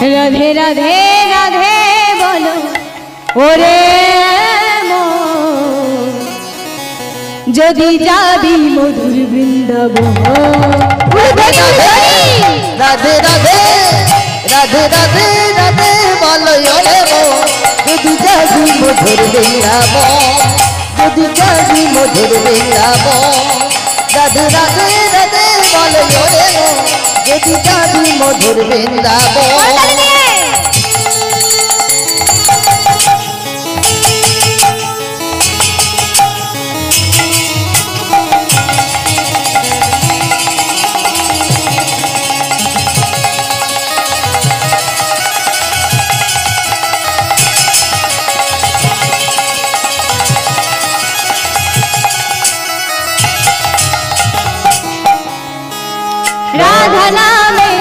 রাধে রাধে রাধে বলো ওরে মন, যদি যাবি মধুর বৃন্দাবন। রাধে রাধে রাধে রাধে রাধে বলো ওরে মন, যদি যাবি মধুর বৃন্দাবন, যদি যাবি মধুর বৃন্দাবন। রাধে রাধে রাধে বলো ওরে মন, যদি যাবি মধুর বৃন্দাবন। রাধা নামে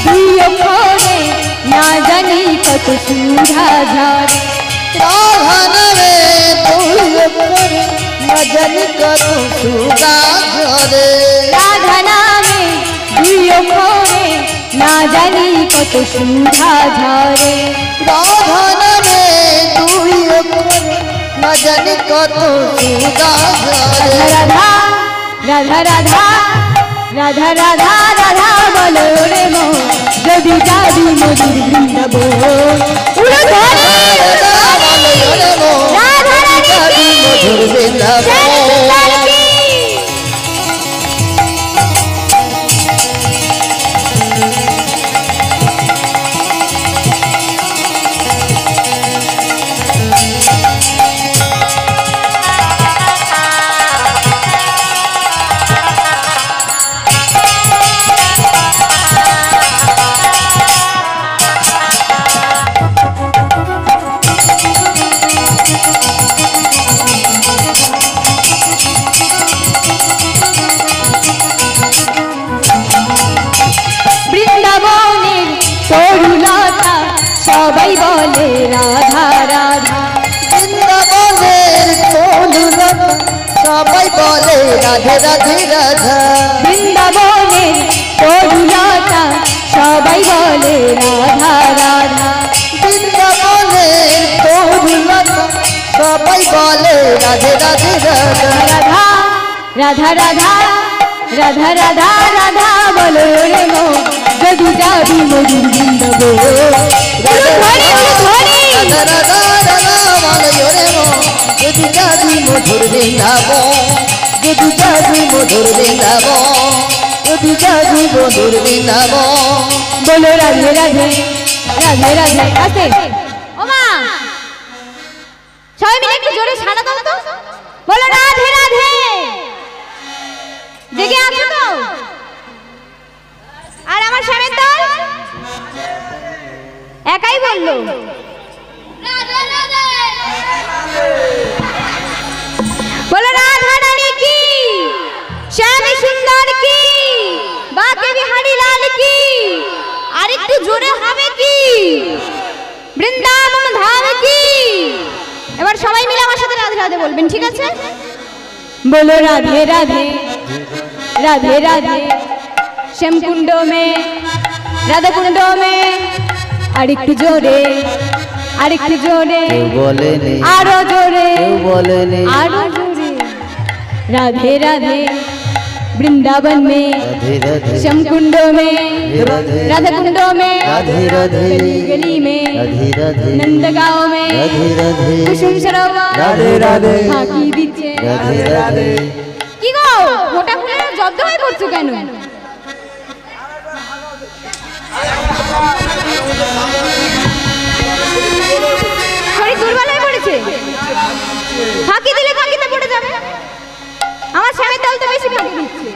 দুই অক্ষরে না জানি কত সুধা ঝরে। রাধা নামে দুই অক্ষরে না জানি কত সুধা ঝরে। রাধা নামে দুই অক্ষরে না জানি কত সুধা ঝরে। রাধা নামে দুই অক্ষরে না জানি কত সুধা ঝরে। রাধা রাধা রাধা রাধা রাধা রাধা বলো রে মন, যদি যাবি মধুর বৃন্দাবন। রাধা বলো ওরে মন, রাধা যাবি মধুর বৃন্দাবন। বৃন্দাবনের তরুলতা সবাই বলে রাধা রাধা। বৃন্দাবনের তরুলতা সবাই বলে রাধে রাধে রাধা। বৃন্দাবনের তরুলতা সবাই বলে রাধা রাধা। বৃন্দাবনের তরুলতা সবাই বলে রাধে রাধে রাধা। রাধা রাধা রাধা রাধা রাধা বলো রে মন, যদি যাবি মধুর বৃন্দাবন। রাধা রাধা রাধা বলো ওরে মন, যদি যাবি মধুর বৃন্দাবন, যদি যাবি মধুর বৃন্দাবন, যদি যাবি মধুর বৃন্দাবন। বলো রাধে রাধে রাধে রাধে। আস্তে ওমা, সবাই মিলে একটু জোরে সাড়া দাও তো, বলো রাধে রাধে। জেগে আছো তো? আর আমার স্বামীর দল একাই বললো বলো রাধা রানী কি, শ্যামী সুন্দর কি, বাকে বিহারী লাল কি। আর একটু জোরে হবে কি, বৃন্দাবন ধাম কি। এবার সবাই মিলে আমার সাথে রাধে রাধে বলবেন, ঠিক আছে? बोलो राधे राधे राधे राधे श्याम कुंडो में राधा कुंडो में आरिक्तु जोरे आरिक्तु जोरे बोलेनी आरो जोरे बोलेनी आरो जोरे राधे राधे वृंदावन में राधे राधे श्याम कुंडो में राधे राधा कुंडो में राधे राधे गली गली में राधे राधे नंदगांव में राधे राधे कुसुम सरोवर राधे राधे फाकी दिচ্ছে राधे राधे কি গো মোটা ফুলে জব্দ হয়ে পড়ছো কেন? শরীর দুর্বল হয়ে পড়েছে, ফাঁকি দিলে ফাঁকিতে পড়ে যাবে। আমার স্বামীর দল তো বেশি ফাঁকি দিচ্ছে।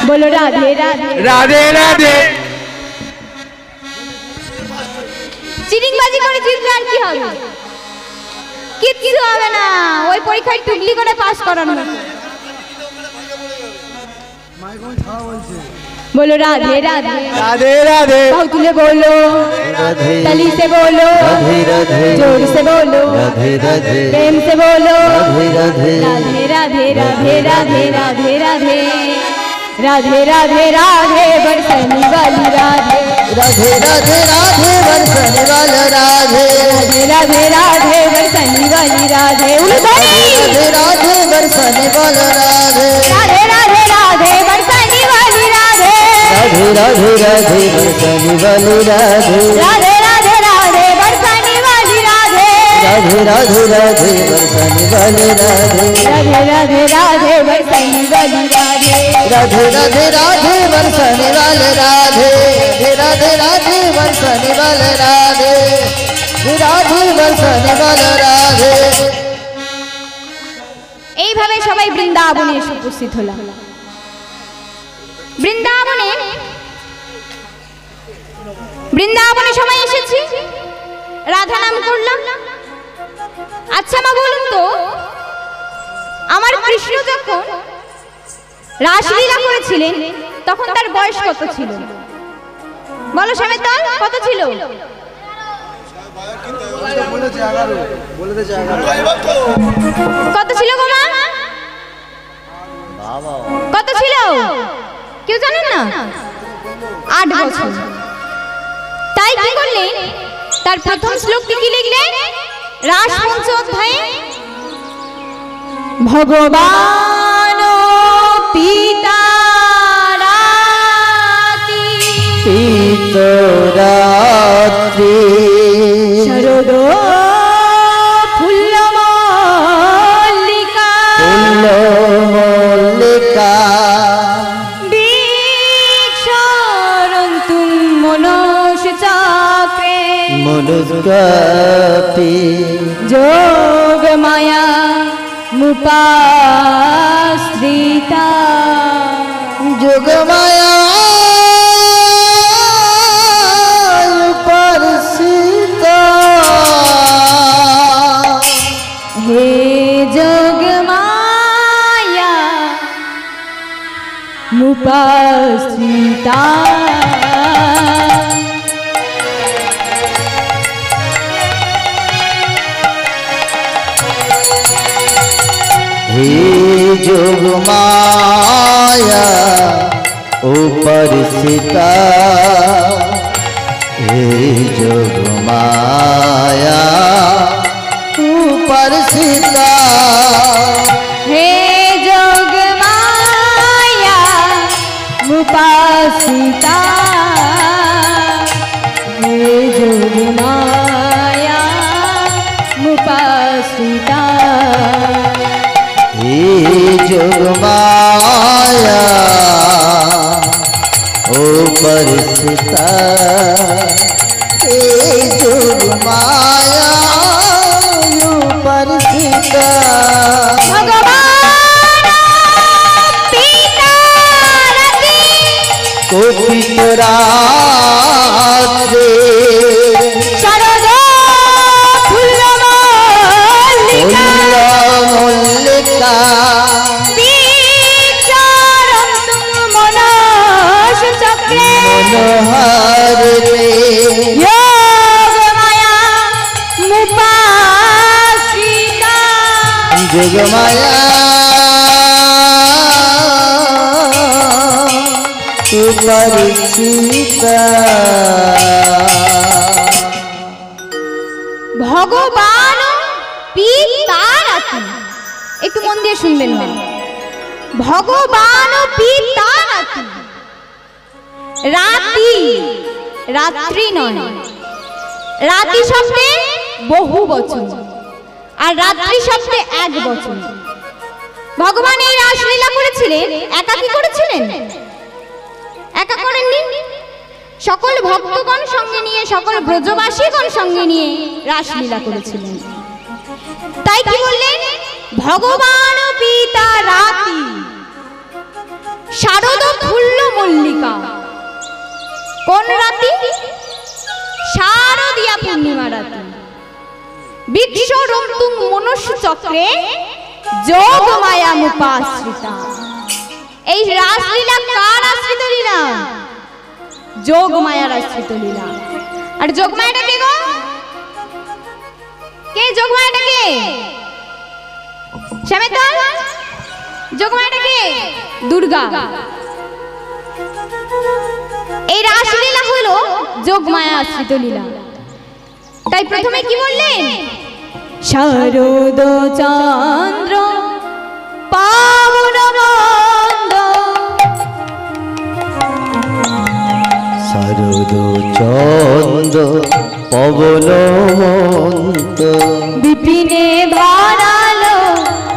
বলো রাধে রাধে রাধে রাধে চিটিংবাজি করে জিতলে আর কি হবে? কিচ্ছু হবে না, ওই পরীক্ষায় টুকলি করে পাস করানো। बोलो राधे राधे राधे राधे बहुत तुले बोलो राधे तली से बोलो राधे राधे जोर से बोलो राधे राधे प्रेम से बोलो राधे राधे राधे राधे राधे राधे राधे राधे राधे राधे राधे बरसनी वाली राधे राधे राधे राधे बरसने वाला राधे राधे राधे बरसने वाली राधे राधे राधे बरसने वाला राधे राधे राधे राधे बरसने वाली राधे राधे राधे राधे बरसने वाली राधे राधे राधे राधे बरसने वाली राधे राधे राधे राधे बरसने वाले राधे राधे राधे राधे बरसने वाली राधे राधे राधे राधे बरसने वाले राधे राधे राधे बरसने वाले राधे राधे बरसने वाला राधे। এইভাবে সবাই বৃন্দাবনে এসে উপস্থিত হলাম। বৃন্দাবনে সবাই এসেছি, রাধা নাম করলাম। আচ্ছা মা বলুন তো, আমার কৃষ্ণ যখন রাসলীলা করেছিলেন তখন তার বয়স কত ছিল? বলো শ্যামেতাল, কত ছিল? কত ছিল গো মা? কত ছিল কেউ জানেন না? 8 বছর। তাই কি করলেন, তার প্রথম শ্লোকটি কি লিখলেন? রাস পঞ্চ অধ্যায়ে ভগবান পিতা রাত্রি শরদ ফুল্ল মল্লিকা বিক্ষরন্তুম মনস চক্রে মনুষ্কাপি যোগ মায়া মুপাশ্রিতা যোগ মায়া পরসিতা হে যোগ মায়া মুপাশ্রিতা हे जोग माया उपरसिता हे जोग माया उपरसिता हे जोग माया मुपासिता हे जोग माया मुपासिता हे जोग माया उपरसिता हे जोग माया उपरसिता भगवान पिता रति कोपितरात्रे शरद फुल्ल मल्लिका मल्लिका विक्षरन्तुं मनस चक्रे मनोहर योग माया मुपाश्रिता जोग माया उपरसिता ভগবান পিতা রাতি। একটু মন দিয়ে শুনবেন মা। ভগবান পিতা রাতি, রাতি রাত্রি নয়, রাতি শব্দে বহু বচন আর রাত্রি শব্দে এক বচন। ভগবান এই রাসলীলা করেছিলেন, একা কি করেছিলেন? একা করেননি, সকল ভক্তগণ সঙ্গে নিয়ে, সকল ব্রজবাসীগণ সঙ্গে নিয়ে রাসলীলা করেছিলেন। তাই কি বললেন? ভগবান পিতা রাতি শারদ ফুল্ল মল্লিকা। কোন রাতি? শারদিয়া পূর্ণিমা রাতি। বিক্ষরন্তুং মনুষ্য চক্রে যোগ মায়া মুপাশ্রিতা। এই রাসলীলা কার আশ্রিত লীলা? যোগ মায়ার আশ্রিত লীলা। আর যোগ মায়াটা কে গো? কে যোগ মায়াটা কে? শ্যামেতাল, যোগ মায়াটা কে? দুর্গা। এই রাসলীলা হলো হলো যোগমায়া আশ্রিত লীলা। তাই প্রথমে কি বললেন? শারদ চন্দ্র পাবন মন্দ, শারদ চন্দ্র পবন মন্ত, বিপিনে ভরালো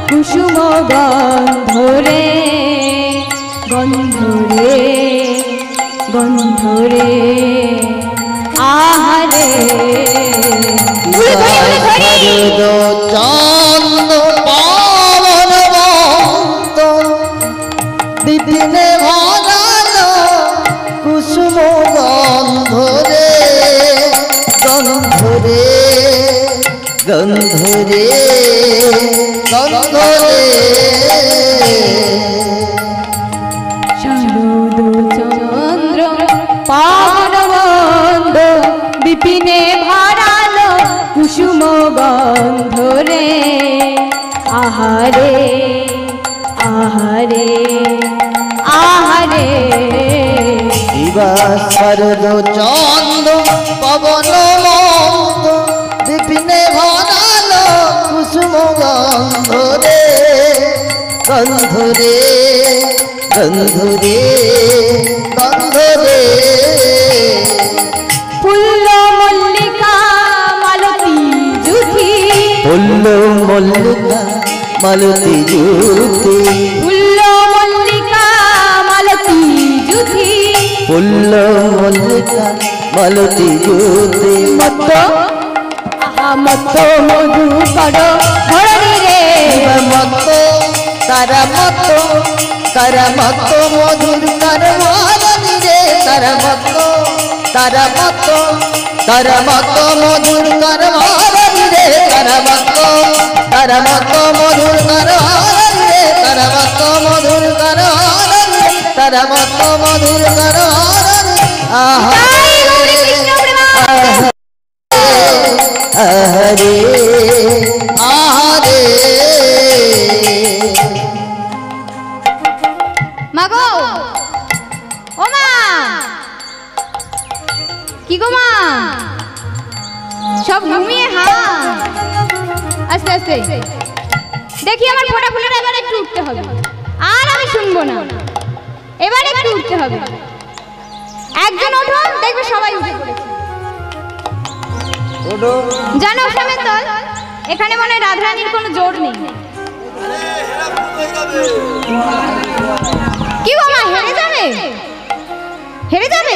কুসুম গন্ধরে, গন্ধরে গন্ধরে আহারে। শারদ চন্দ্র পবন মন্ত, বিপিনে ভরালো কুসুম গন্ধরে, গন্ধরে গন্ধরে গন্ধরে। শারদ চন্দ্র পাবন মন্দ, বিপিনে ভরালো কুসুম গন্ধরে আহারে আহারে আহারে। শারদ চন্দ্র পবন মন্ত, বিপিনে ভরালো কুসুম গন্ধরে, গন্ধরে গন্ধরে গন্ধরে। ফুল্ল মল্লিকা মালতী জুথি, ফুল্ল মল্লিকা মালতী জুতি, ফুল্ল মল্লিকা মালতী জুথি, ফুল্ল মল্লিকা মালতী জুতি। মত আহা মত মধু কর ধরণী রে, মত তারা মত তারা মত মধুর করমানি রে, তারা মত তারা মত তারা মত মধুর করমানি রে, তারা মত তারা মত মধুর করমানি রে, তারা মত মধুর করমানি রে, তারা মত মধুর করমানি। আহা জয় গৌরী কৃষ্ণ প্রেমানন্দ। আহারে আহারে। মাগো ও মা, কি গো মা, সব ঘুমিয়ে? হ্যাঁ আস্তে আস্তে দেখি আমার ফোটা ফুলের এবার একটু উঠতে হবে, আর আমি শুনবো না, এবার একটু উঠতে হবে। একজন ওঠো, দেখবে সবাই উঠে পড়েছে। জানো সামের দল, এখানে মনে হয় রাধারানীর কোনো জোর নেই। কি গো মা, হেরে যাবে? হেরে যাবে?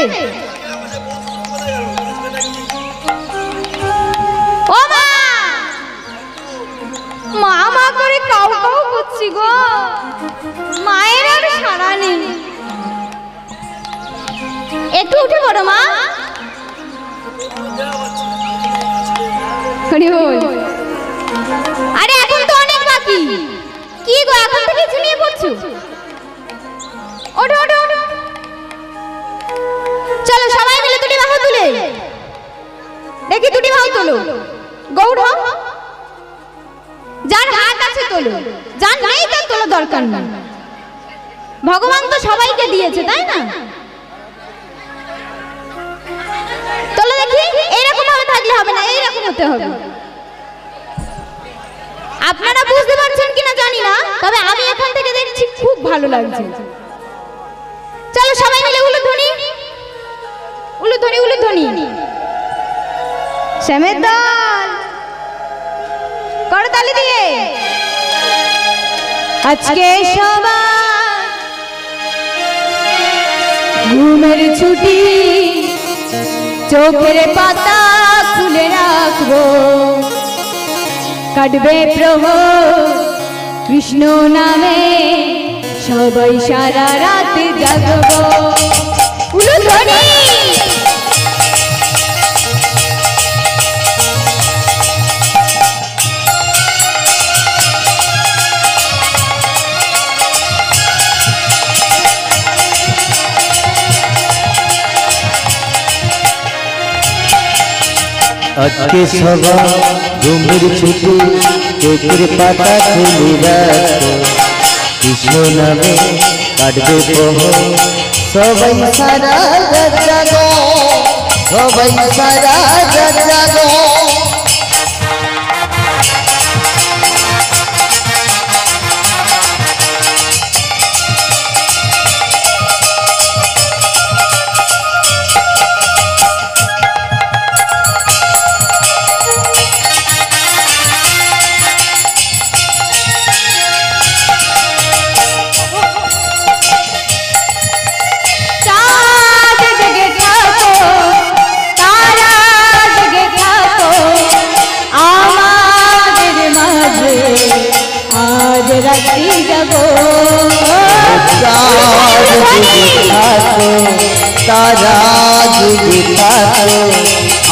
ও মা, মা মা করে কাউ কাউ করছি গো, মায়ের আর সাড়া নেই। একটু উঠে পড়ো মা। আরে এখন তো অনেক বাকি। কি গো, এখন থেকে ঝিমিয়ে পড়ছো? ওঠো ওঠো ওঠো, চলো সবাই মিলে দুটি বাহু তুলে দেখি, দুটি বাহু তোলো। গৌড় যার হাত আছে তোলো, যার নেই তার তোলো দরকার নেই। ভগবান তো সবাইকে দিয়েছে, তাই না? তোলো দেখি। এইরকম ভাবে থাকলে হবে না, এইরকম হতে হবে। আপনারা বুঝতে পারছেন কিনা জানি না, তবে আমি এখান থেকে দেখছি খুব ভালো লাগছে। চলো সবাই মিলে উলুধ্বনি উলুধ্বনি উলুধ্বনি। শ্যামের দল করতালি দিয়ে আজকে সবাই ঘুমের ছুটি, চোখের পাতা খুলে রাখবো, কাটবে প্রহর কৃষ্ণ নামে, সবাই সারা রাত জাগবো। উলুধ্বনি। আজকে সবাই ঘুমের ছুটি, চোখের পাতা খুলে রাখো, কৃষ্ণ নামে কাটবে প্রহর, সবাই সারা রাত জাগো। সবাই সারা জাগো তারা যুগে থাকো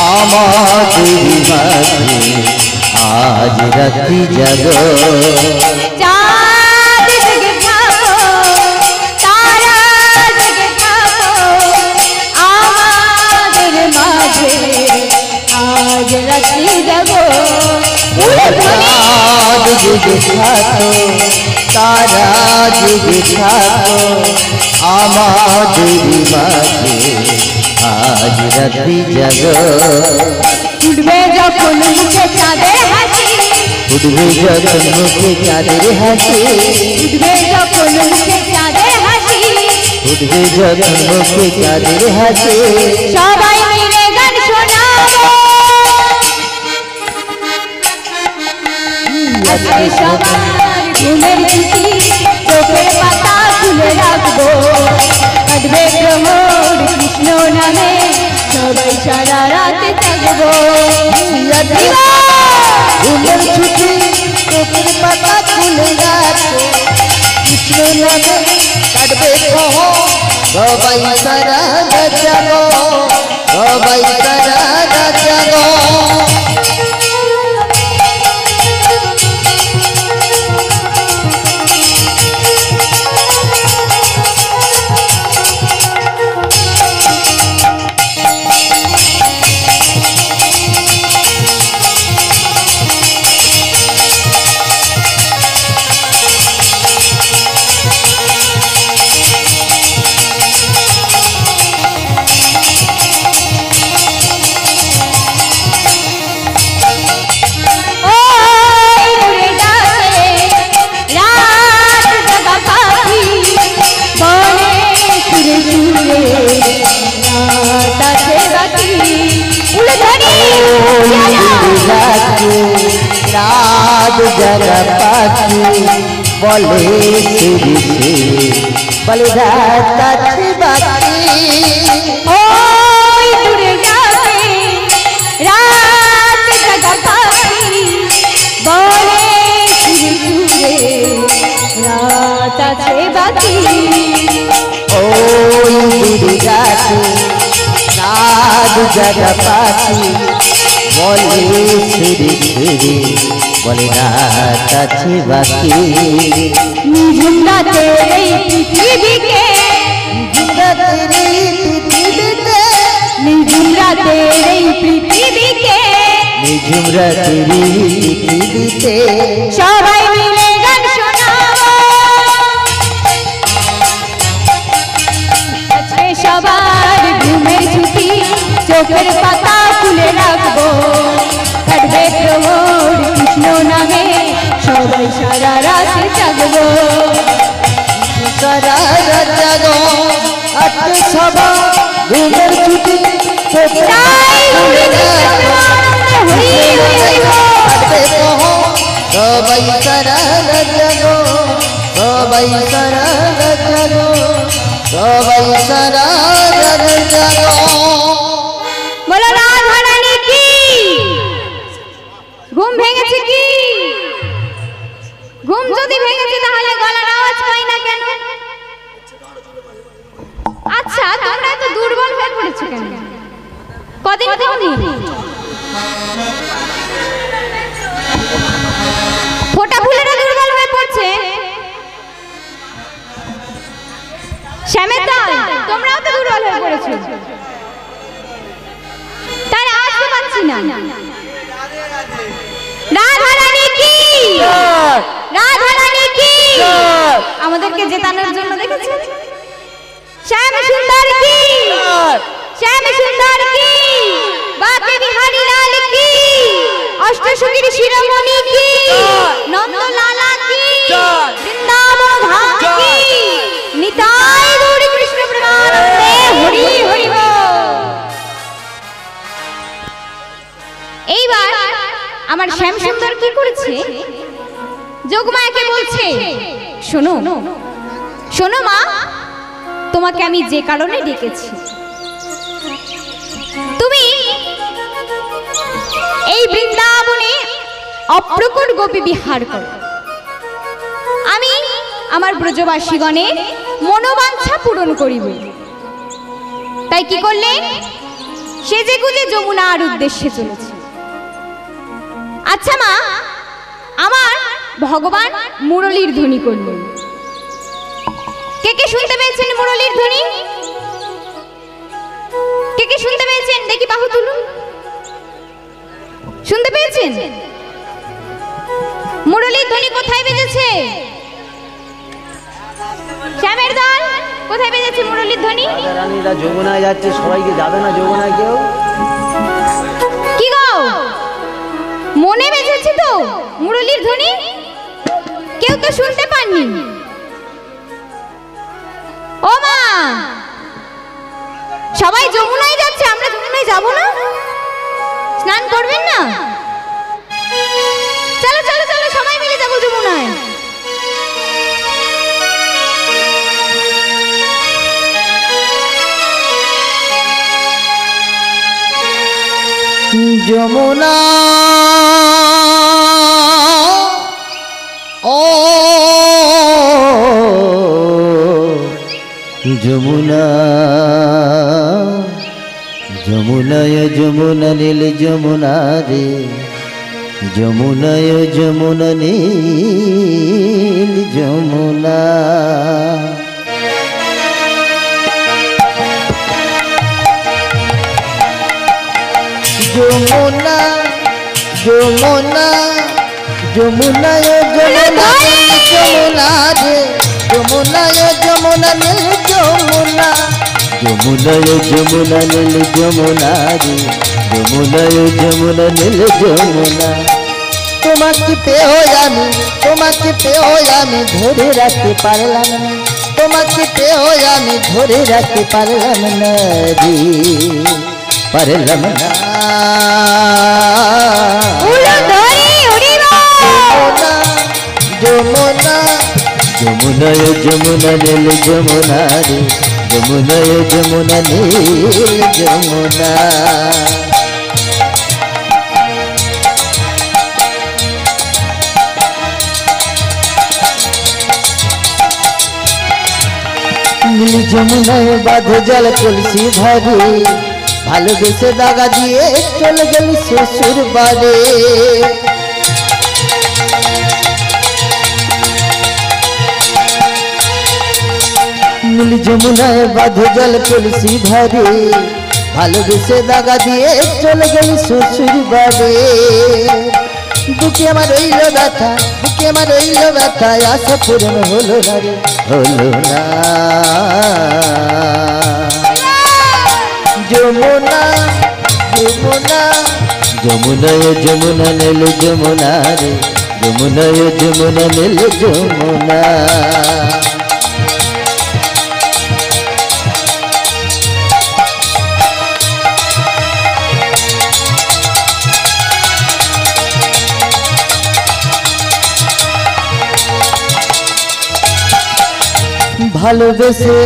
আমাদের মাঝে আজ রাত্রি জাগো চাঁদ জেগে থাকো তারা জেগে থাকো আমাদের মাঝে আজ রাত্রি জাগো চাঁদ যুগে থাকো তারা যুগে থাকো আমাদের মাঝে আজ রাত্রি জাগো উঠবে যখন মুখে চাঁদের হাসি উঠবে যখন মুখে চাঁদের হাসি উঠবে যখন মুখে চাঁদের হাসি উঠবে যখন মুখে চাঁদের হাসি সবাই মিলে গান শোনাবো আজকে সবার ঘুমের ছুটি চোখের পাতা খুলে রাখবো কাটবে প্রমোদ কৃষ্ণ নামে সবাই সারা রাতে থাকবো ঘুমের ছুটি চোখের পাতা খুলে রাখো কৃষ্ণ নামে কাটবে কহ সবাই সারা জাগো সবাই সারা জাগো রাত জাগা পাখি বলে সিরি বলে রাত আছে বাকি ওই দূরে যাবে রাত জাগা পাখি বলে দূরে রাত আছে বাকি ওই দূরে যাচ্ছে রাত জাগা পাখি বলে সিরি বলে রাত আছে বাকি নিঝুম রাতে এই পৃথিবীকে নিঝুম রাতে এই পৃথিবীকে নিঝুম রাতের পৃথিবীতে সবাই মিলে গান শোনাবো আজকে সবার ঘুমের ছুটি চোখের পাতা খুলে রাখবো কাটবে প্রমোদ কৃষ্ণ নামে সবাই সারা রাতে জাগবো সারা রাত জাগো আজকে সবার ঘুমের ছুটি তাই উড়ে যাবে হরি হরি হরি কাটবে কহ সবাই সারা রাত জাগো সবাই সারা রাত জাগো সবাই সারা রাত জাগো বলো রাধা রানী কি ঘুম ভেঙেছে কি ঘুম যদি ভেঙেছে তাহলে গলার আওয়াজ পাই না কেন আচ্ছা তোমরা এত দুর্বল হয়ে পড়েছো কেন কদিন খাওনি ফোটা ফুলেরা দুর্বল হয়ে পড়ছে শ্যামের দল তোমরাও তো দুর্বল হয়ে পড়েছো তার আসতে পাচ্ছি না রাধা রানী কি রাধা রানী কি আমাদেরকে জেতানোর জন্য দেখেছেন শ্যাম সুন্দর কি শ্যাম সুন্দর কি কি করেছে, যোগমায়াকে বলছে, শোনো শোনো মা, তোমাকে আমি যে কারণে ডেকেছি, তুমি এই বৃন্দাবনে অপ্রকট গোপী বিহার করো, আমি আমার ব্রজবাসীগণের মনোবাঞ্ছা পূরণ করিব। তাই কি করলে, সেজে গুজে যমুনার উদ্দেশ্যে চলেছে। আচ্ছা মা, আমার ভগবান মুরলীর ধ্বনি করলেন, কে কে শুনতে পেয়েছেন মুরলীর ধ্বনি? কে কে শুনতে পেয়েছেন? দেখি বাহু তুলুন। শুনতে পেয়েছেন? মুরলীর ধ্বনি কোথায় বেজেছে? শ্যামের দল কোথায় বেজেছে মুরলীর ধ্বনি? রানীরা যমুনায় যাচ্ছে, সবাইকে যাবে না যমুনায় কেউ? কি গো, মনে বেজেছে তো মুরলীর ধ্বনি? কেউ তো শুনতে পাননি। ও মা, সবাই যমুনায় যাচ্ছে, আমরা যমুনায় যাব না? স্নান করবেন না? চলো চলো চলো, সবাই মিলে যাবো যমুনায়। যমুনা ও যমুনা, যমুনায় যমুনা নীল যমুনা রে, যমুনায় যমুনা নীল যমুনা। যমুনা যমুনা যমুনায় যমুনা নীল যমুনা রে, যমুনায় যমুনা নীল যমুনা, যমুনায় যমুনা নীল যমুনা রে, যমুনায় যমুনা নীল যমুনা। তোমাকে পেয়ে আমি, তোমাকে পেয়ে আমি ধরে রাখতে পারলাম না, তোমাকে পেয়ে আমি ধরে রাখতে পারলাম না রে, পারলাম না। যমুনা যমুনায় যমুনা নীল যমুনা রে, যমুনায় যমুনা নীল যমুনা। নীল যমুনায় বাঁধে জল তুলসী ধরে, ভালোবেসে দাগা দিয়ে চলে গেলি শ্বশুর বাড়ি। নীল যমুনায় বাঁধে জল তুলসী ধরে, ভালোবেসে দাগা দিয়ে চলে গেলি শ্বশুর বাড়ি। বুকে আমার রইল ব্যথা, বুকে আমার রইল ব্যথা, আশা পূরণ হলো না রে, হলো না। যমুনা যমুনা যমুনায় যমুনা নীল যমুনা রে, যমুনায় যমুনা নীল যমুনা। ভালোবেসে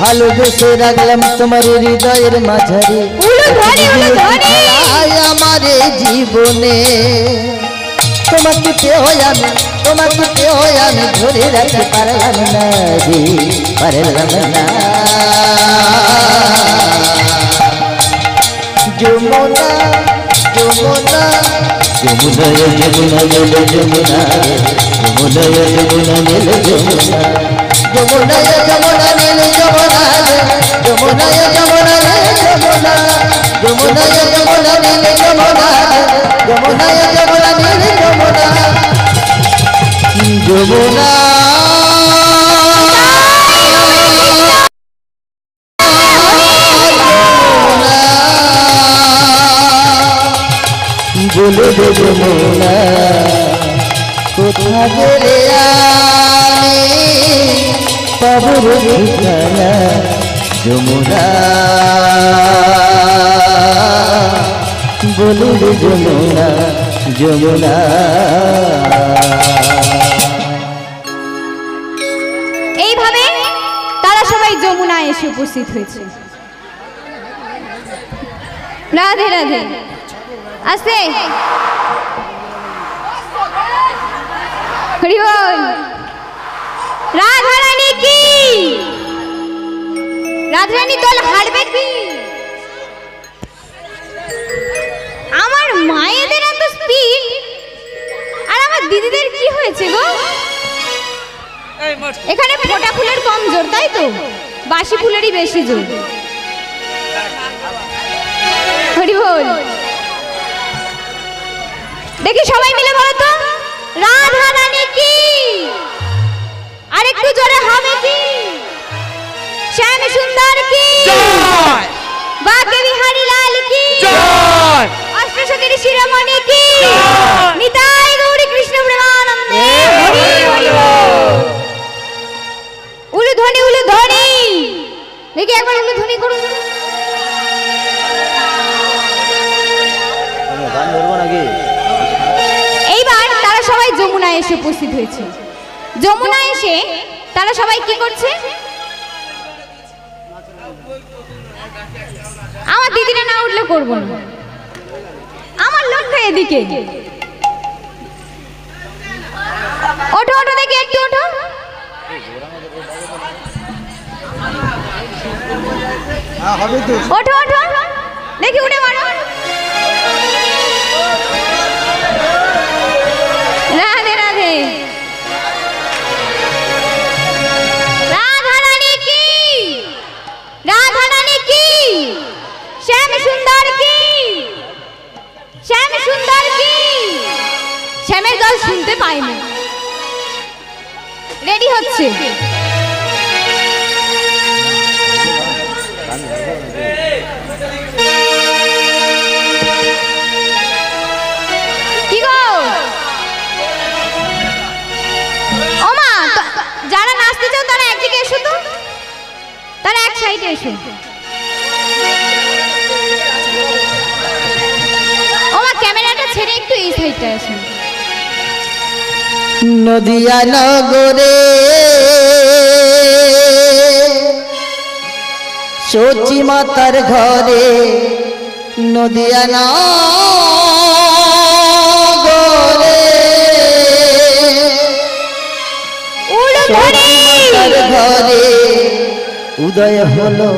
ভালোবেসে রাখলাম তোমার হৃদয়ের মাঝারে, আমার জীবনে তোমাকে পেয়ে আমি, তোমাকে পেয়ে আমি ধরে রাখতে পারলাম না রে, পারলাম না। যমুনা যমুনা যমুনায় যমুনা নীল যমুনা রে, যমুনায় যমুনা নীল যমুনা, যমুনায় যমুনা নীল যমুনা রে, যমুনায় যমুনা নীল যমুনা, যমুনায় যমুনা নীল যমুনা রে, যমুনায় যমুনা নীল যমুনা। যমুনা বলে দে যমুনা, কোথা গেলে আমি পাবো ঠিকানা, যমুনা বলে দে যমুনা, যমুনা। এইভাবে তারা সবাই যমুনায় এসে উপস্থিত হয়েছে। রাধে রাধে। আস্তে হরি বল। রাধা রানী কি? রাধা রানী দল হারবে কি? আমার মায়েদের এত স্পিড, আর আমার দিদিদের কি হয়েছে গো? এখানে ফোটা ফুলের কম জোর, তাই তো? বাসি ফুলেরই বেশি জোর। হরি বল। দেখি সবাই মিলে বলো তো, রাধা রানী কি? আর একটু জোরে হবে কি? শ্যাম সুন্দর কি? জয়! বাকে বিহারী লাল কি? জয়! অষ্টসখীর শিরোমণি কি? জয়! নিতাই গৌরী কৃষ্ণ প্রেমানন্দে হরি হরি বল। উলুধ্বনি উলুধ্বনি। দেখি একবার উলুধ্বনি করুন। এইবার তারা সবাই যমুনায় এসে উপস্থিত হয়েছে। যমুনায় এসে তারা সবাই কি করছে? আমার দিদিরা না উঠলে করবো না, আমার লক্ষ্য এদিকে। ওঠো ওঠো দেখি, একটু ওঠো। ওঠো ওঠো দেখি, উঠে মারো। রাধে রাধে। রাধা রানী কি? রাধা রানী কি? শ্যাম সুন্দর কি? শ্যাম সুন্দর কি? শ্যামের দল শুনতে পাইনি, রেডি হচ্ছে। কি গো ওমা, যারা নাচতে চাও তারা একদিকে এসো তো, তারা এক সাইডে এসো। ওমা ক্যামেরাটা ছেড়ে একটু এই সাইডটা এসো। নদিয়া নগরে সচি মাতার ঘরে, নদিয়া নগরে সচি মাতার ঘরে উদয় হলো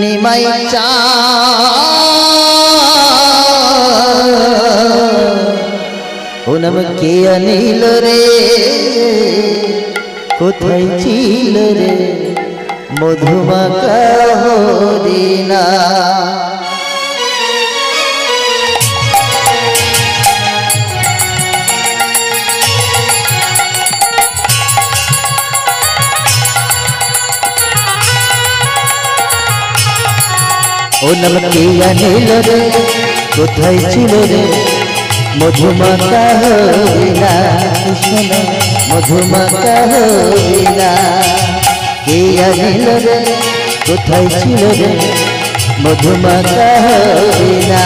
নিমাই চাঁদ। ও নাম কে আনিল রে, কোথায় ছিল রে মধুমাকা হরিণা। ও নাম কে আনিল রে, কোথায় ছিল রে মধুমাকা হরিণা। কৃষ্ণ মধুমাকা হরিণা। কে আনিল রে, কোথায় ছিল রে মধুমাকা হরিণা।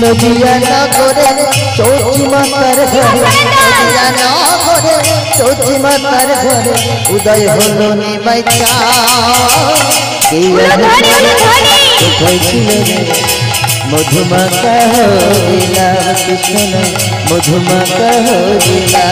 নদিয়া নগরে সচি মাতার ঘরে, নদিয়া নগরে সচি মাতার ঘরে উদয় হলো নিমাই চাঁদ। কে আনিল রে, কোথায় ছিল রে মধুমাকা হরিণা। কৃষ্ণ মধুমাকা হরিণা।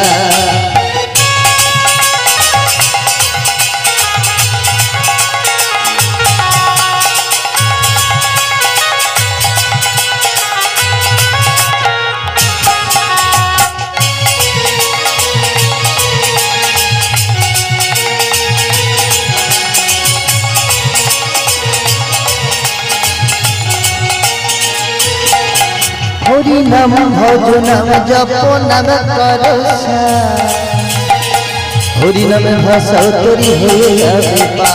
হরি নাম ভজ নাম জপ নাম করসা, হরি নামে ভাষা তরি হয়ে যাবে পা।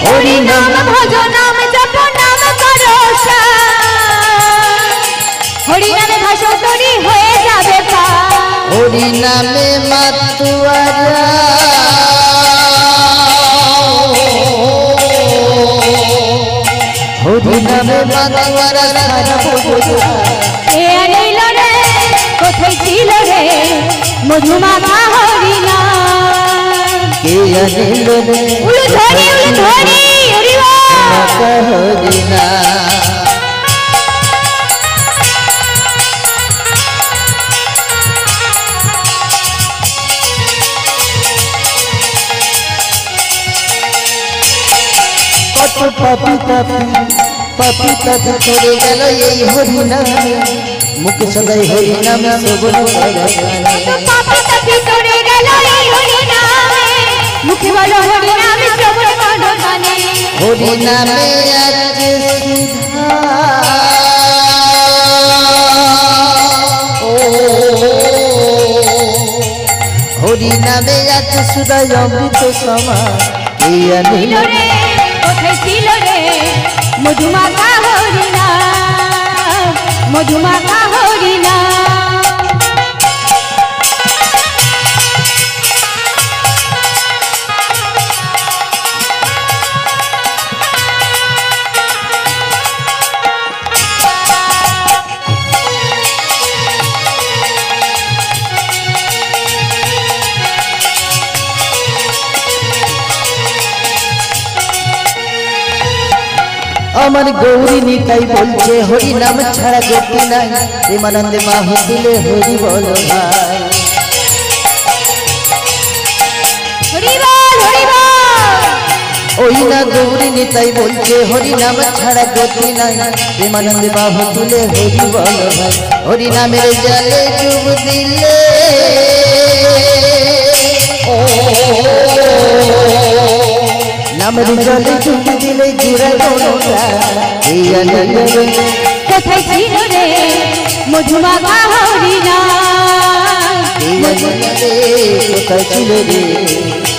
হরি নাম ভজ নাম জপ নাম করসা, হরি নামে ভাষা তরি হয়ে যাবে পা। হরি নামে মাতুয়ারা গঙ্গারা সারা বোঝা এ আনিল রে কোথায় ছিল রে মধুমাখা হরিণা কে আনিল রে উলু ধরি হরি মাখা হরিণা কত পাপি করে গেল এই হরিনামে মুখে সদাই হরিনাম শ্রবণ পাপি তাপি করে গেল এই হরিনামে মুখে বলো হরিনাম শ্রবণ করো গানে হরিনামে আছে সুধা ও হরিনামে আছে সুধা অমৃত সমা এই আনিল রে কোথায় ছিল রে মধুমাখা হরিণা মধুমাখা হরিণা আমার গৌরী নিতাই বলছে হরি নাম ছাড়া গতি নাই প্রেমানন্দে বাহু তুলে হরি বল ভাই হরি বল ওই না গৌরী নিতাই বলছে হরি নাম ছাড়া গতি নাই প্রেমানন্দে বাহু তুলে হরি বল ভাই হরি নামের জলে ডুব দিলে নামের জলে ডুব দিলে জুড়ে কোথায় ছিল রে মধুমাখা হরিণা কোথায় ছিল রে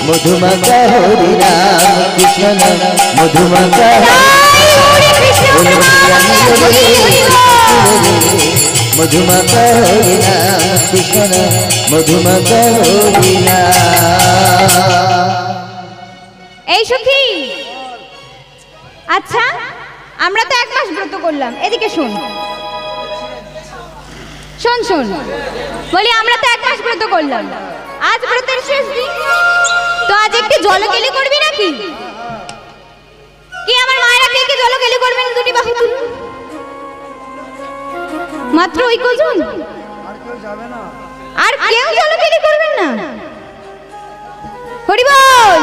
মধুমাখা হরিনাম কৃষ্ণ নাম মধুমাখা মধুমাখা হরিনাম কৃষ্ণ নাম মধুমাখা হরিনাম এই সখী আচ্ছা আমরা তো 1 মাস ব্রত করলাম এদিকে শোন বলি আমরা তো 1 মাস ব্রত করলাম আজ ব্রতের শেষ দিন তো আজ একটু জলকেলি করবি নাকি কি আমার মায়েরা কে জলকেলি করবেন দুটি বাহু তুলুন মাত্র ওই কজন আর কেউ জলকেলি করবেন না হরি বল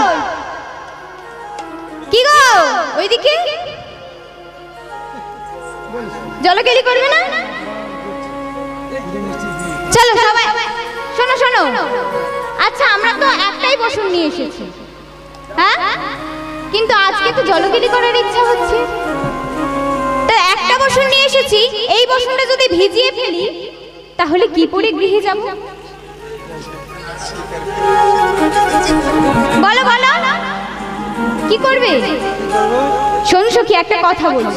কি গো ওইদিকে জলকেলি করবে না চলো সবাই শোনো আচ্ছা আমরা তো একটাই বসন নিয়ে এসেছি হ্যাঁ কিন্তু আজকে তো জলকেলি করার ইচ্ছা হচ্ছে তা একটা বসন নিয়ে এসেছি এই বসনটা যদি ভিজিয়ে ফেলি তাহলে কি পরে গৃহে যাব বলো কি করবে শোন সখী একটা কথা বলি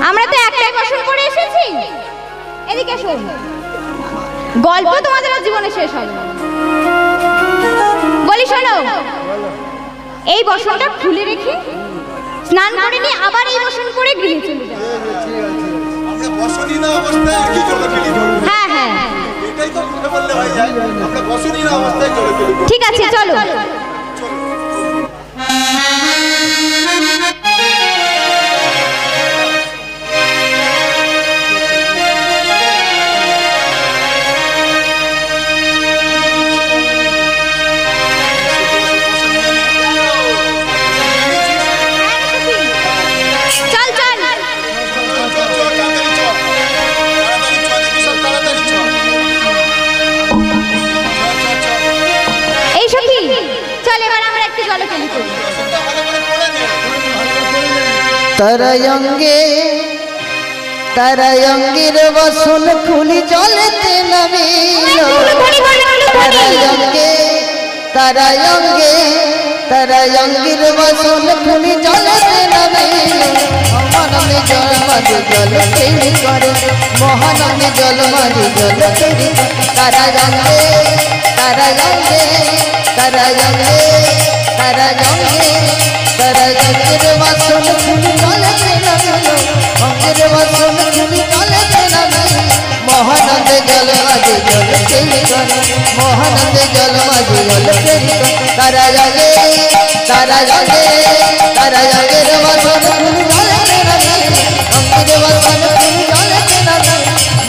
আমরা তো একটাই বসন করে এসেছি এদিকে শোন গল্প তোমাদের জীবনে শেষ হবে বলি শোনো এই বসনটা খুলে রেখে স্নান করে নিয়ে আবার এই বসন করে গৃহে চলে যাবে আমরা বসনীনা অবস্থায় কি জলকেলি করব হ্যাঁ এটাই তো মনে বললে হয়ে যায় আমরা বসনীনা অবস্থায় জলকেলি করব ঠিক আছে চলো তারায়ঙ্গের বসন খুলি জলেতে নামিল তারায়ঙ্গের বসন খুলি জলেতে নামিল মহানন্দে জল মাঝে জল তৈরি করে মহানন্দে জল মাঝে জল তৈরি তারায়ঙ্গের বসন খুলি জলেতে নামিল জল কেলি কর মহানন্দে জল মাঝে জল কেলি কর তারা জাগে রে বসন ফুল জলেতে নাচে অঙ্গিরে বসন ফুল জলেতে নাচে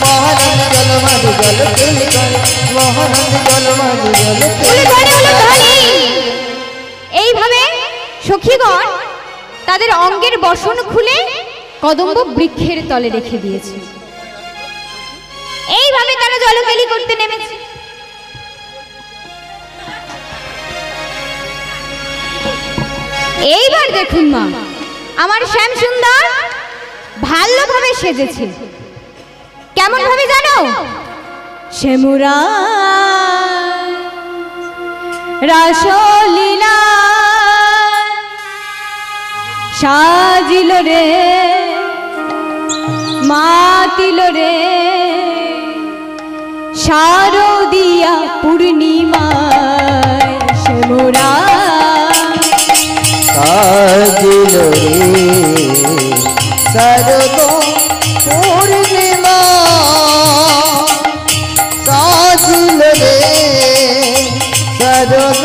মহানন্দে জল মাঝে জল কেলি কর মহানন্দে জল মাঝে জল কেলি এইভাবে সখীগণ তাদের অঙ্গের বসন খুলে কদম্ব বৃক্ষের তলে রেখে দিয়েছে। এইভাবে তারা জলকেলি করতে নেমেছে। এইবার দেখুন মা, আমার শ্যাম সুন্দর ভালোভাবে সেজেছে। কেমন ভাবে জানো? শ্যামুরা রাসলীলা সাজিল রে মাতিল রে শারদিয়া পূর্ণিমায় শ্যামুরা সাজিল রে শারদ পূর্ণিমা সাজিল রে শারদ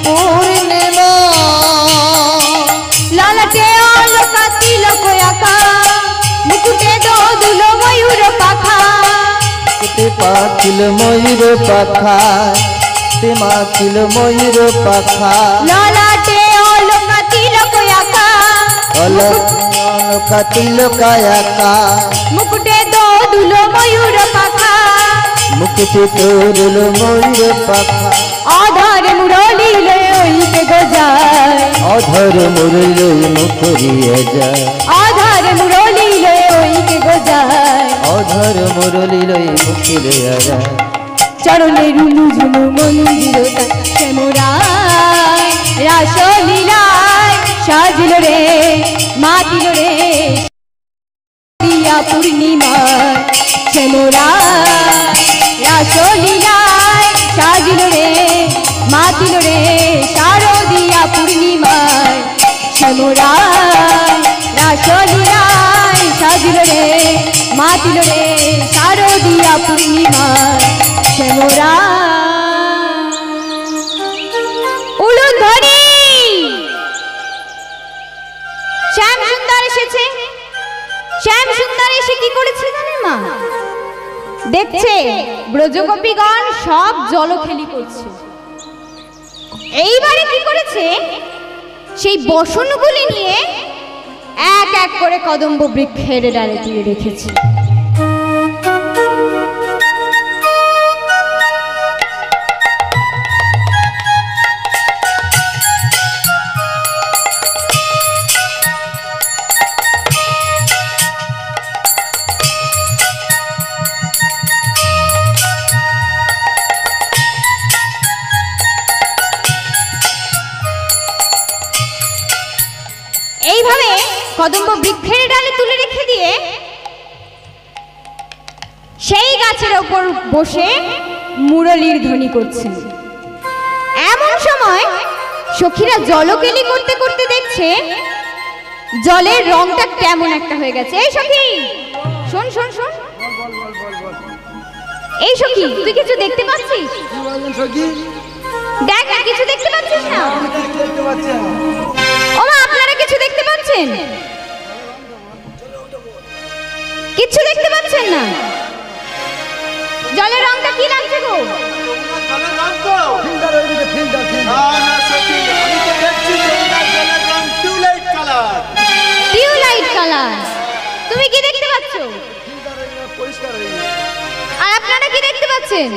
পূর্ণিমা লালাটে আলোকা তিলক আঁকা মুকুটে দোদুল ময়ূর পাখা তে পাখিল ময়ূর পাখা তে মাখিল ময়ূর পাখা লালাটে আলোকা তিলক আঁকা অলকা তিলকায়াকা মুকুটে দোদুল ময়ূর পাখা মুকুটে তোরল ময়ূর পাখা আধারে মুরলি লয়ে ওইতে গজায় অধর মুরল মুখরিয়া যায় আধারে মুরলি লয়ে ওইতে গজায় অধর মুরলি লই মুখরিয়া যায় চরণে রুনু ঝুনু মন্দির শ্যামরা রাসলীলায় সাজিল রে মাতিল রে দিয়া পূর্ণিমায় শ্যামরা রাসলীলায় সাজিল রে মাতিল রে শারদিয়া পূর্ণিমায় শ্যামরা রাসলীলায় সাজিল রে মাতিল রে শারদিয়া পূর্ণিমায় শ্যামরা উলুন ধ্বনি। শ্যাম সুন্দর এসেছে। শ্যাম সুন্দর এসে কি করেছে জানেন মা? দেখছে ব্রজগোপীগণ সব জলখেলি করছে। এইবারে কি করেছে? সেই বসনগুলি নিয়ে এক এক করে কদম্ব বৃক্ষের ডালে তুলে রেখেছে। এইভাবে কদম্ব বৃক্ষের ডালে তুলে রেখে দিয়ে সেই গাছের ওপর বসে মুরলীর ধ্বনি করছেন। এমন সময় সখীরা জলকেলি করতে করতে দেখছে জলের রংটা কেমন একটা হয়ে গেছে। এই সখী শোন শোন শোন, এই সখী তুই কিছু দেখতে পাচ্ছিস? দেখ না, কিছু দেখতে পাচ্ছিস না? ওমা আপনারা কিছু দেখতে পাচ্ছেন? কিছু দেখতে পাচ্ছেন না? জলের রংটা কি লাগছে গো? Tubelight colour. তুমি কি দেখতে পাচ্ছ? আর আপনারা কি দেখতে পাচ্ছেন?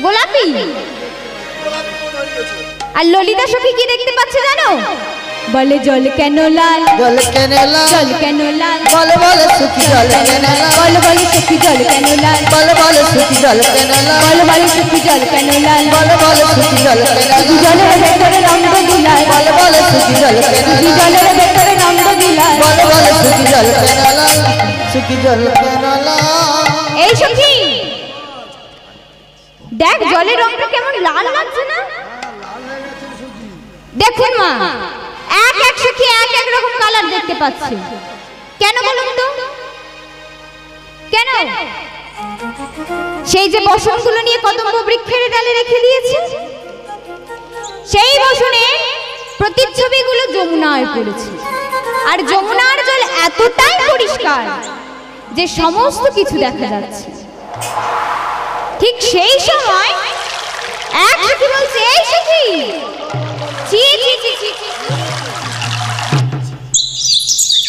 গোলাপি। আর ললিতা সখী কি দেখতে পাচ্ছে জানো? বলে জল কেন লাল, জল কেন লাল, জল কেন লাল, বলে বলে সুখী জল কেন লাল, বলে বলে সখী জল কেন লাল, বলে বলে সুখী জল কেন লাল, বলে বলে সখী জল কেন লাল, বলে বলে সুখী জল কেন লাল, জলের ভেতরে নন্দ দুলাল, বলে বলে সুখী জল কেন লাল, জলের ভেতরে নন্দ দুলাল, বলে বলে সুখী জল কেন লাল, সুখী জল কেন লাল। এই সখী দেখ জলের রংটা কেমন লাল লাগছে না? দেখুন মা, এক এক সখী এক এক রকম কালার দেখতে পাচ্ছে। কেন বলুন তো? কেন? সেই যে বসনগুলো নিয়ে কদম্ব বৃক্ষের ডালে রেখে দিয়েছে, সেই বসনে প্রতিচ্ছবিগুলো যমুনায় পড়েছে। আর যমুনার জল এতটাই পরিষ্কার যে সমস্ত কিছু দেখা যাচ্ছে। ঠিক সেই সময় এক সখী বলছে, এই সখী, ছি ছি ছি ছি,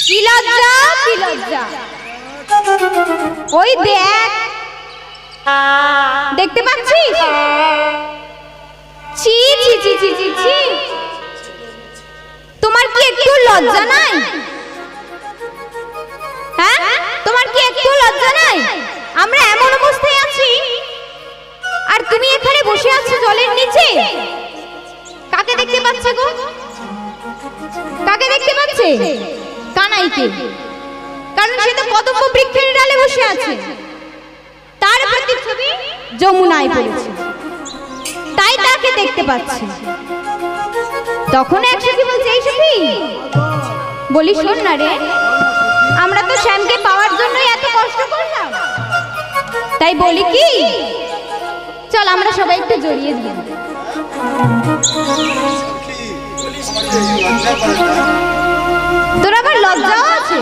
কি লজ্জা, কি লজ্জা, ওই দেখ, দেখতে পাচ্ছিস? ছি ছি ছি ছি ছি ছি, তোমার কি একটু লজ্জা নাই? হ্যাঁ, তোমার কি একটু লজ্জা নাই? আমরা এমন অবস্থায় আছি আর তুমি এখানে বসে আছো জলের নিচে। কাকে দেখতে পাচ্ছে গো? কাকে দেখতে পাচ্ছে? কানাইকে, কারণ সে তো কদম্ব বৃক্ষের ডালে বসে আছে, তার প্রতিচ্ছবি যমুনায় পড়েছে, তাই তাকে দেখতে পাচ্ছে। তখন এক সখী বলছে, এই সখী, বলি শোন না রে, আমরা তো শ্যামকে পাওয়ার জন্যই এত কষ্ট করলাম, তাই বলি কি, চল আমরা সবাই একটু জড়িয়ে দিই। তোর আবার লজ্জাও আছে?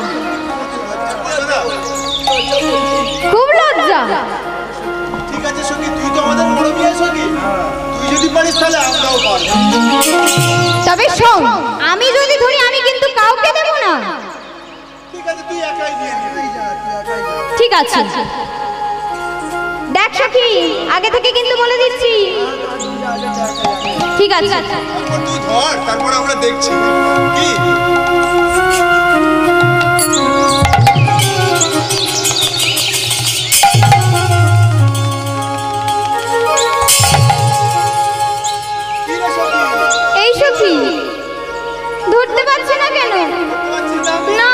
খুব লজ্জা। ঠিক আছে সখী, তুই তো আমাদের বড় মেয়ে সখী, তুই যদি পারিস তাহলে আমরাও পারব। তবে শোন, আমি যদি ধরি আমি কিন্তু কাউকে দেব না। ঠিক আছে, তুই একাই নিয়ে নিবি। ঠিক আছে, দেখ সখী, আগে থেকে কিন্তু বলে দিচ্ছি। ঠিক আছে, তারপর তুই ধর, তারপর আমরা দেখছি কি। এই সখী, ধরতে পারছে না কেন? না,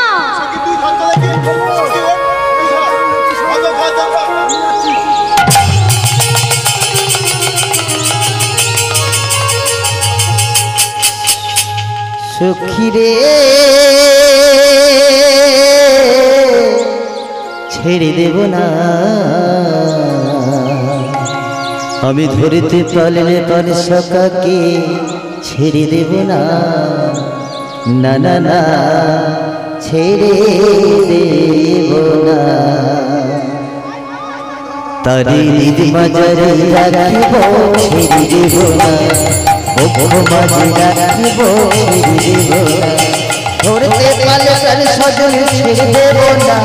তুই ধর তো দেখি, সখী ওঠ, তুই ধর, ধর, ধর, ধর। সখী রে ছেড়ে দেব না, আমি ধরতে পারলে পার সখাকে ছেড়ে দেব না, না না না ছেড়ে দেব না, তারি নিজ মাঝারে রাখিব ছেড়ে দেব না, মাঝে রাখিব ছেড়ে দেব না, ধরতে পারলে তার সজন ছেড়ে দেব না,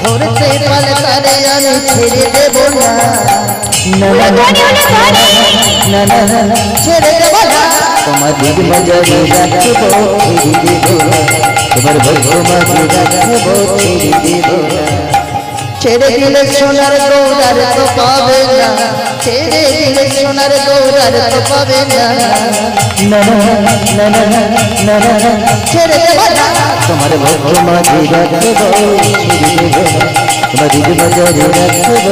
ধরতে পারলে তারে আমি ছেড়ে দেব না, না না না না না ছেড়ে দেব না, তোমার দিক মাঝারে রাখিব ছেড়ে দেব না, তোমার ভক্ত মাঝে রাখিব ছেড়ে দেব না, ছেড়ে দিলে সোনার গৌরার তো পাবে না, ছেড়ে দিলে সোনার গৌরার তো পাবে না, না না না না না ছেড়ে দেব না, তোমার ভক্ত মাঝে রাখিব ছেড়ে দেব না, তোমার দিক মাঝারে রাখিব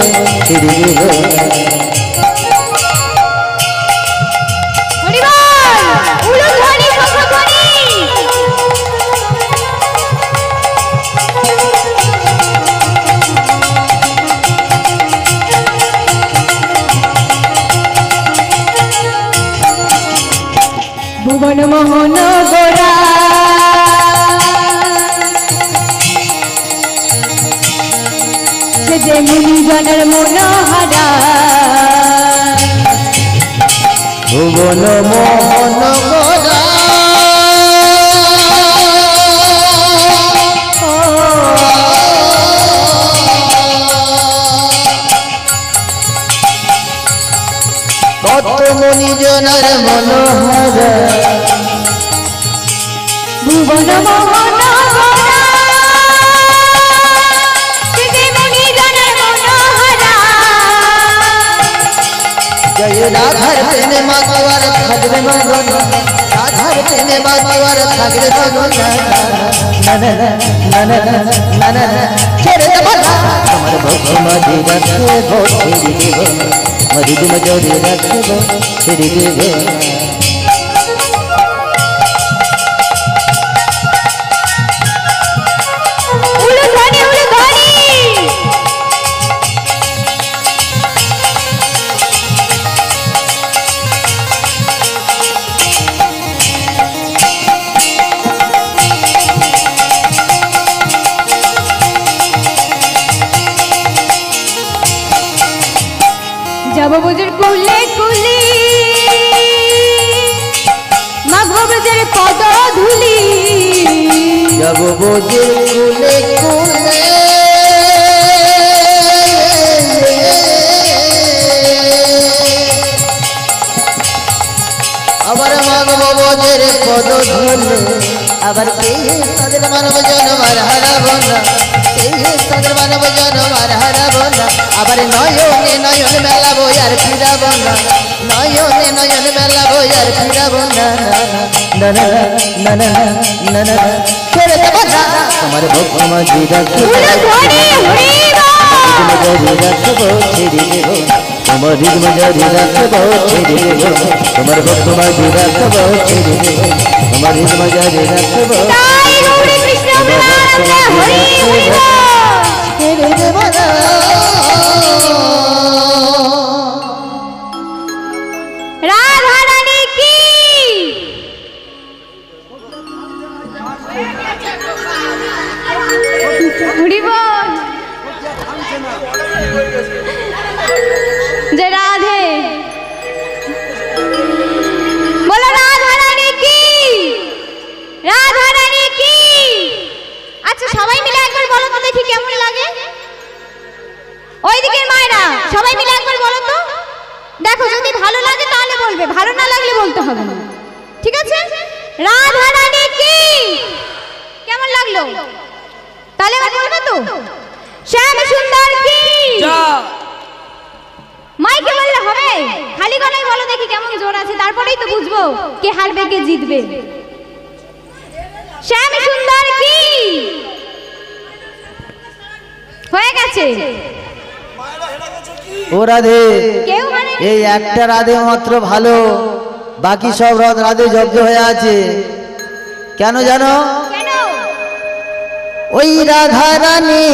ছেড়ে দেব না। ভুবন মোহন গোরা সে যে মুনিজনের মনোহারা, ভুবন মোহন গোরা কত মনিজনার মনোহরা, ভুবন মোহন গোরা সে যে মুনিজনের মনোহারা, জয় রাধার প্রেমে মাতোয়ার থাকবে মগন, রাধার প্রেমে মাতোয়ার থাকবে মগন, না না না না না না না ছেড়ে দেব না, তোমার ভক্ত মাঝে রাখিব ছেড়ে দেব না, মরিদ মজরে রাখিব ছেড়ে দেব না। যাব বুঝের কুলে কুলি মাগব বুঝের পদ ধুলি যাব বোঝের কুলে কুলে আবার মাগব বোঝের পদ ধুলে আবার পেয়ে তাদের মানব জনমার হারাবো না পেয়ে তাদের মানব জনমার হারাবো না আবার নয়নে নয়ন মেলাবো আর ফিরাবো না নয়নে নয়ন মেলাবো আর ফিরাবো না না না না না না না ছেড়ে দেবো না তোমার ভক্ত মাঝি রাখবো রাখবো ছেড়ে দেবো তোমার মাঝারি রাখবো ছেড়ে দেবো তোমার ভক্ত মাঝি রাখবো ছেড়ে দেবো তোমার মাঝারি রাখবো ছেড়ে দেবো না রাধা রানী কি হরি বল যে রাধে বলো রাধা রানী কি রাধা রানী কি আচ্ছা সবাই মিলে একবার বলো তো দেখি কেমন লাগে ওইদিকের মায়েরা সবাই মিলে একবার বলো তো দেখো যদি ভালো লাগে তাহলে বলবে ভালো না লাগলে বলতে হবে না ঠিক আছে রাধা রানী কি কেমন লাগলো তাহলে এবার বলবে তো শ্যাম সুন্দর কি মাইকে বললে হবে খালি গলায় বলো দেখি কেমন জোর আছে তারপরেই তো বুঝবো কে হারবে কে জিতবে শ্যাম সুন্দর কি হয়ে গেছে ও রাধে কেউ মানে এই একটা রাধে মাত্র ভালো বাকি সব রাধে জব্দ হয়ে আছে কেন জানো কেন ওই রাধা রানী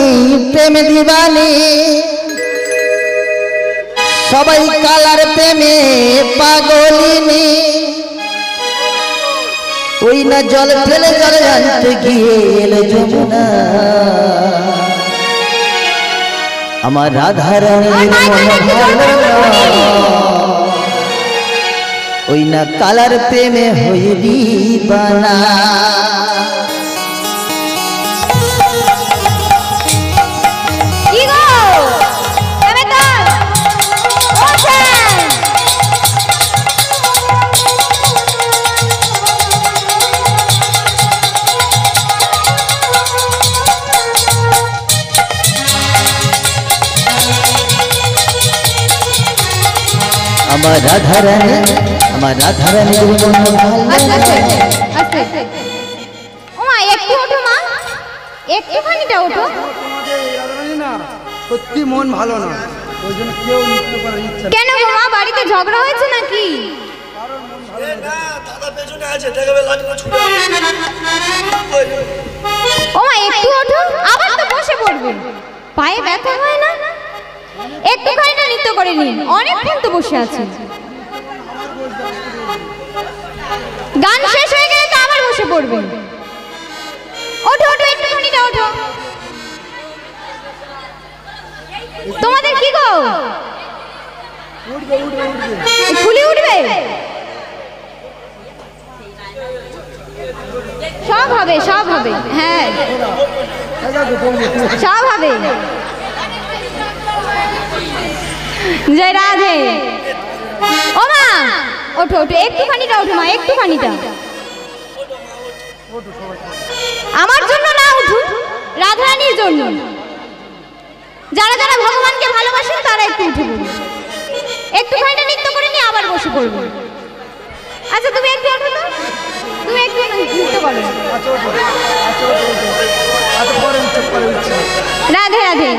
প্রেম দিবানি সবাই কালার প্রেমে পাগলিনী ওই না জল ফেলে জলে আনতে গিয়ে এলো যমুনা আমার রাধা রানীর মন ভালো না ওই না কালার প্রেমে হইলি বানা কি গো তবে তার ওঠেন আমার রাধা রানীর মন ভালো আস্তে না আস্তে আস্তে ও মা একটু ওঠো মা একটুখানিটা ওঠো না সত্যি মন ভালো না ওই জন্য কেউ নৃত্য করার ইচ্ছা কেন গো মা বাড়িতে ঝগড়া হয়েছে নাকি ও মা একটু ওঠো আবার তো বসে পড়বে পায়ে ব্যথা হয় না একটুখানিটা নৃত্য করে নিন অনেকক্ষণ তো বসে আছে গান শেষ হয়ে গেলে তো আবার বসে পড়বে ওঠো ওঠো একটুখানিটা ওঠো তোমাদের কি গো ফুলে উঠবে সব হবে হ্যাঁ সব হবে জয় রাধে ও মা ওঠো ওঠো একটুখানিটা ওঠো মা একটুখানিটা আমার জন্য না উঠুন রাধারানীর জন্য যারা যারা ভগবানকে ভালোবাসেন তারা একটু উঠে পড়ুন একটুখানিটা নৃত্য করে নিয়ে আবার বসে পড়বো আচ্ছা তুমি একটু ওঠো তো তুমি একটু নৃত্য করো আচ্ছা পরে উঠছে রাধে রাধে